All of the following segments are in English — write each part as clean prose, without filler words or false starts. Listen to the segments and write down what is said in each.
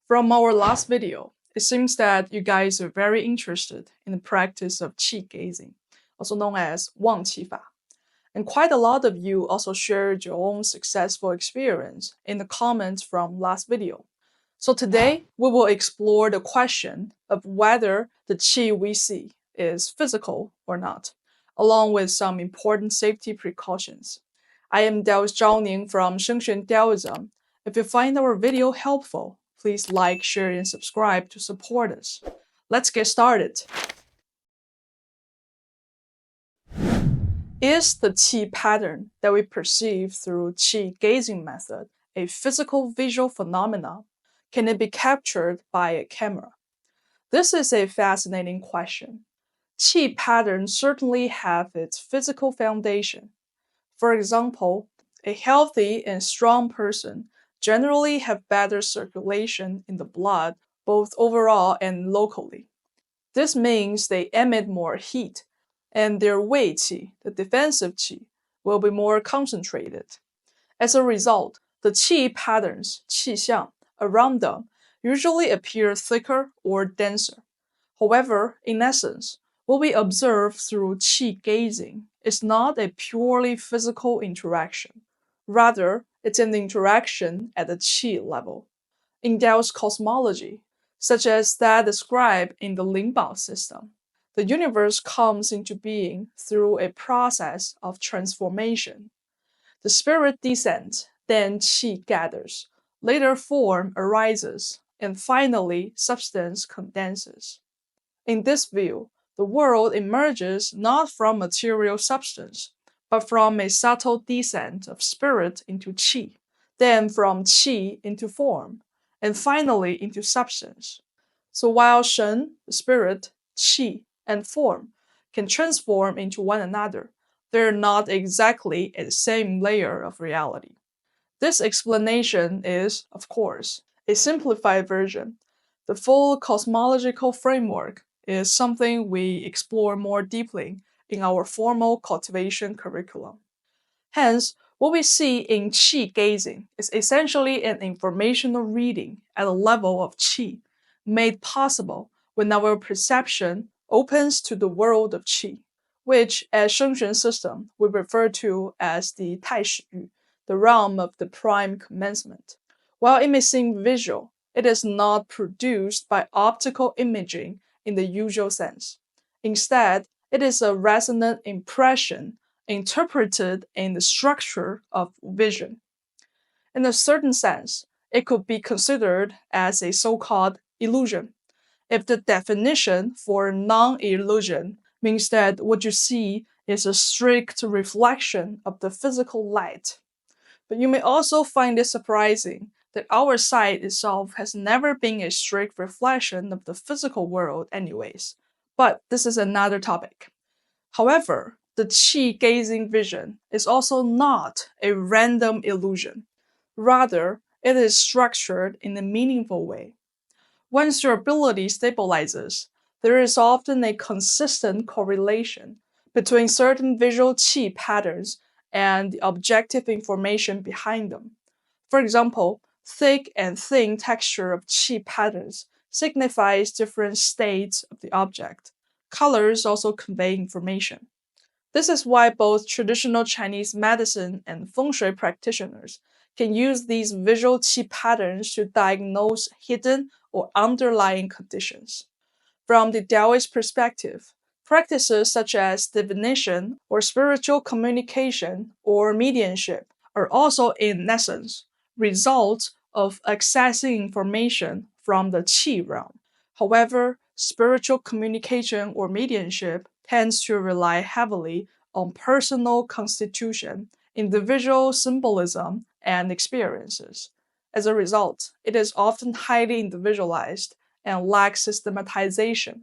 From our last video, it seems that you guys are very interested in the practice of Qi gazing, also known as Wang Qi Fa. And quite a lot of you also shared your own successful experience in the comments from last video. So today, we will explore the question of whether the Qi we see is physical or not, along with some important safety precautions. I am Taoist Zhaoning from Shengxuan Daoism. If you find our video helpful, please like, share, and subscribe to support us. Let's get started. Is the Qi pattern that we perceive through Qi gazing method a physical visual phenomenon? Can it be captured by a camera? This is a fascinating question. Qi patterns certainly have its physical foundation. For example, a healthy and strong person generally have better circulation in the blood, both overall and locally. This means they emit more heat, and their Wei Qi, the defensive Qi, will be more concentrated. As a result, the Qi patterns, Qi xiang, around them usually appear thicker or denser. However, in essence, what we observe through Qi gazing is not a purely physical interaction. Rather, it's an interaction at the Qi level. In Daoist cosmology, such as that described in the Lingbao system, the universe comes into being through a process of transformation. The spirit descends, then Qi gathers, later form arises, and finally substance condenses. In this view, the world emerges not from material substance, but from a subtle descent of spirit into Qi, then from Qi into form, and finally into substance. So while Shen, the spirit, Qi, and form can transform into one another, they're not exactly at the same layer of reality. This explanation is, of course, a simplified version. The full cosmological framework is something we explore more deeply in our formal cultivation curriculum. Hence, what we see in Qi gazing is essentially an informational reading at a level of Qi, made possible when our perception opens to the world of Qi, which, as Shengxuan system, we refer to as the Taishi Yu, the realm of the prime commencement. While it may seem visual, it is not produced by optical imaging in the usual sense. Instead, it is a resonant impression interpreted in the structure of vision. In a certain sense, it could be considered as a so-called illusion, if the definition for non-illusion means that what you see is a strict reflection of the physical light. But you may also find it surprising that our sight itself has never been a strict reflection of the physical world anyways. But this is another topic. However, the Qi gazing vision is also not a random illusion. Rather, it is structured in a meaningful way. Once your ability stabilizes, there is often a consistent correlation between certain visual Qi patterns and the objective information behind them. For example, thick and thin texture of Qi patterns signifies different states of the object. Colors also convey information. This is why both traditional Chinese medicine and feng shui practitioners can use these visual Qi patterns to diagnose hidden or underlying conditions. From the Daoist perspective, practices such as divination or spiritual communication or mediumship are also, in essence, results of accessing information from the Qi realm. However, spiritual communication or mediumship tends to rely heavily on personal constitution, individual symbolism, and experiences. As a result, it is often highly individualized and lacks systematization.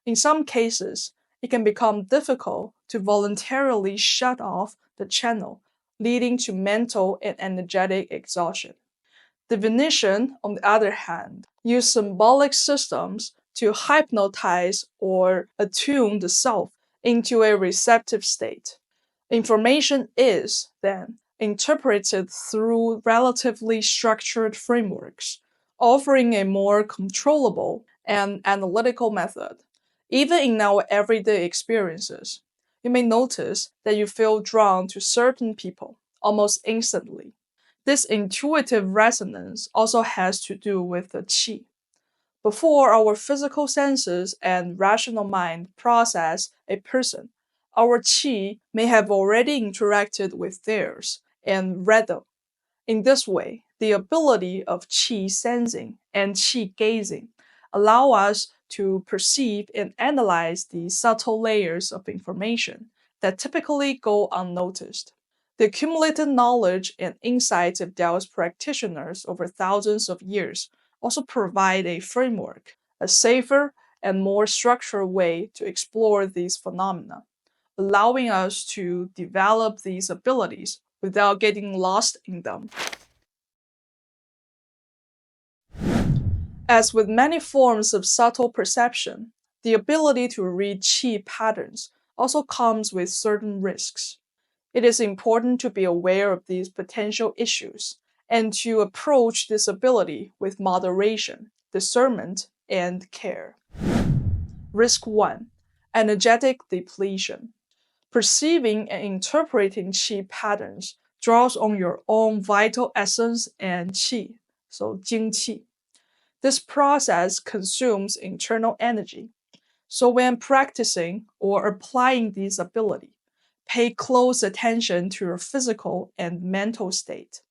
In some cases, it can become difficult to voluntarily shut off the channel, leading to mental and energetic exhaustion. Divination, on the other hand, uses symbolic systems to hypnotize or attune the self into a receptive state. Information is, then, interpreted through relatively structured frameworks, offering a more controllable and analytical method. Even in our everyday experiences, you may notice that you feel drawn to certain people almost instantly. This intuitive resonance also has to do with the qi. Before our physical senses and rational mind process a person, our qi may have already interacted with theirs and read them. In this way, the ability of qi sensing and qi gazing allow us to perceive and analyze the subtle layers of information that typically go unnoticed. The accumulated knowledge and insights of Taoist practitioners over thousands of years also provide a framework, a safer and more structured way to explore these phenomena, allowing us to develop these abilities without getting lost in them. As with many forms of subtle perception, the ability to read qi patterns also comes with certain risks. It is important to be aware of these potential issues and to approach this ability with moderation, discernment, and care. Risk 1: Energetic depletion. Perceiving and interpreting qi patterns draws on your own vital essence and qi, so jing qi. This process consumes internal energy. So when practicing or applying this ability, pay close attention to your physical and mental state.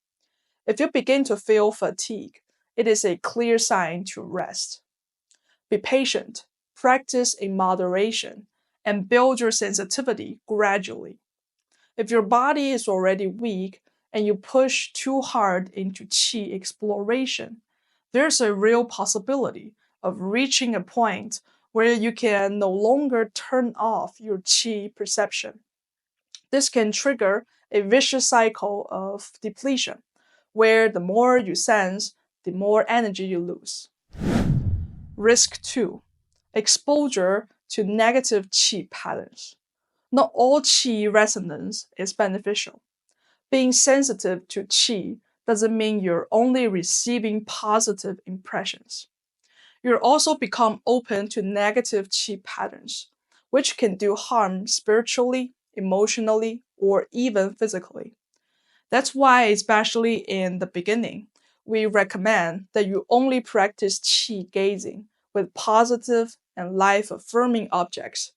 If you begin to feel fatigue, it is a clear sign to rest. Be patient, practice in moderation, and build your sensitivity gradually. If your body is already weak and you push too hard into qi exploration, there's a real possibility of reaching a point where you can no longer turn off your qi perception. This can trigger a vicious cycle of depletion, where the more you sense, the more energy you lose. Risk 2: Exposure to negative qi patterns. Not all qi resonance is beneficial. Being sensitive to qi doesn't mean you're only receiving positive impressions. You'll also become open to negative qi patterns, which can do harm spiritually, emotionally, or even physically. That's why, especially in the beginning, we recommend that you only practice qi gazing with positive and life-affirming objects.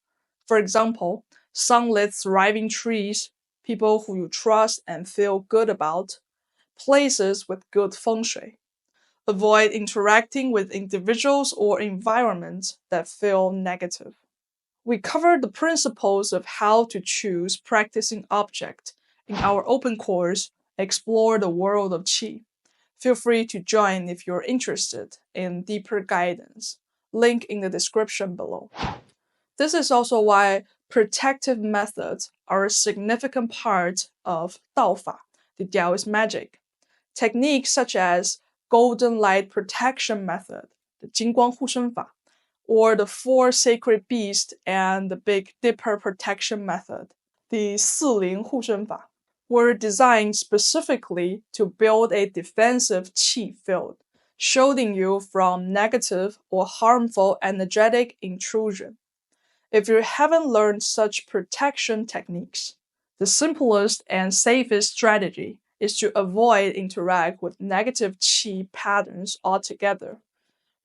For example, sunlit, thriving trees, people who you trust and feel good about, places with good feng shui. Avoid interacting with individuals or environments that feel negative. We covered the principles of how to choose practicing object in our open course, Explore the World of Qi. Feel free to join if you're interested in deeper guidance. Link in the description below. This is also why protective methods are a significant part of Daofa, the Taoist magic. Techniques such as golden light protection method, the 金光护身法, or the 4 sacred beasts and the Big Dipper protection method, the 四灵护身法, were designed specifically to build a defensive qi field, shielding you from negative or harmful energetic intrusion. If you haven't learned such protection techniques, the simplest and safest strategy is to avoid interact with negative qi patterns altogether.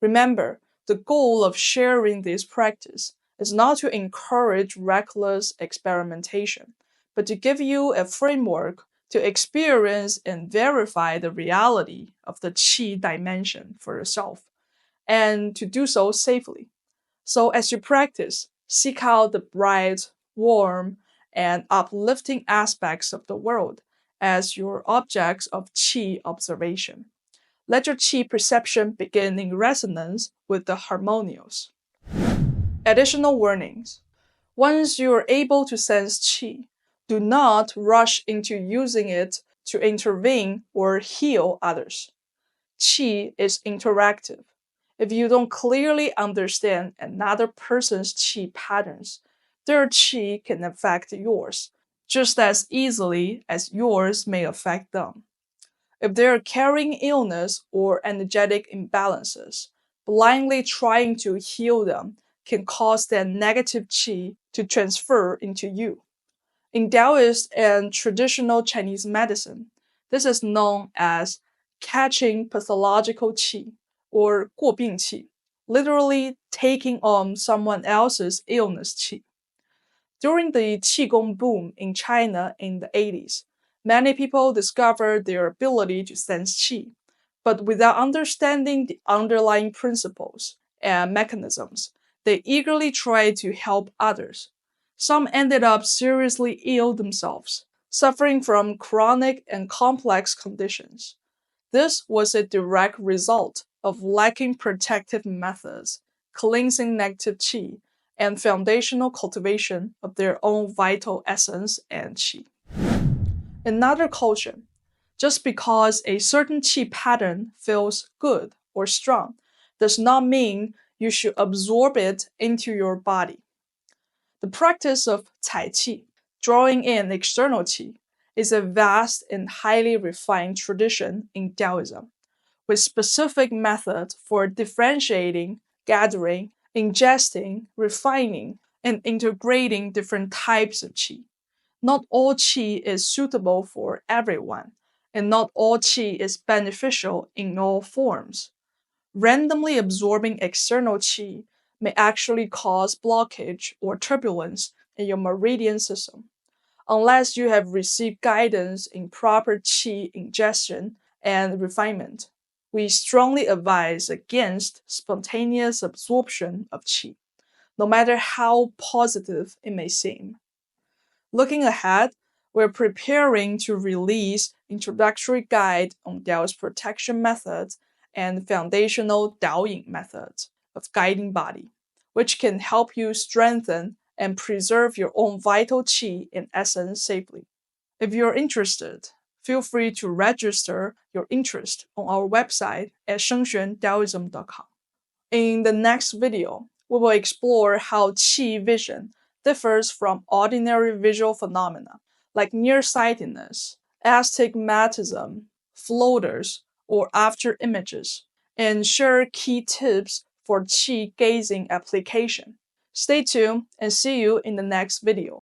Remember, the goal of sharing this practice is not to encourage reckless experimentation, but to give you a framework to experience and verify the reality of the qi dimension for yourself, and to do so safely. So as you practice, seek out the bright, warm, and uplifting aspects of the world as your objects of qi observation. Let your qi perception begin in resonance with the harmonious. Additional warnings. Once you are able to sense qi, do not rush into using it to intervene or heal others. Qi is interactive. If you don't clearly understand another person's qi patterns, their qi can affect yours, just as easily as yours may affect them. If they are carrying illness or energetic imbalances, blindly trying to heal them can cause their negative qi to transfer into you. In Taoist and traditional Chinese medicine, this is known as catching pathological qi or 过病qi, literally taking on someone else's illness qi. During the Qigong boom in China in the 80s, many people discovered their ability to sense qi, but without understanding the underlying principles and mechanisms, they eagerly tried to help others. Some ended up seriously ill themselves, suffering from chronic and complex conditions. This was a direct result of lacking protective methods, cleansing negative qi, and foundational cultivation of their own vital essence and qi. Another caution: just because a certain qi pattern feels good or strong does not mean you should absorb it into your body. The practice of cai qi, drawing in external qi, is a vast and highly refined tradition in Daoism, with specific methods for differentiating, gathering, ingesting, refining, and integrating different types of qi. Not all qi is suitable for everyone, and not all qi is beneficial in all forms. Randomly absorbing external qi may actually cause blockage or turbulence in your meridian system. Unless you have received guidance in proper qi ingestion and refinement, we strongly advise against spontaneous absorption of qi, no matter how positive it may seem. Looking ahead, we're preparing to release introductory guide on Daoist protection methods and foundational Daoying methods of guiding body, which can help you strengthen and preserve your own vital qi and essence safely. If you're interested, feel free to register your interest on our website at shengxuandaoism.com. In the next video, we will explore how qi vision differs from ordinary visual phenomena like nearsightedness, astigmatism, floaters, or after images, and share key tips for qi gazing application. Stay tuned and see you in the next video.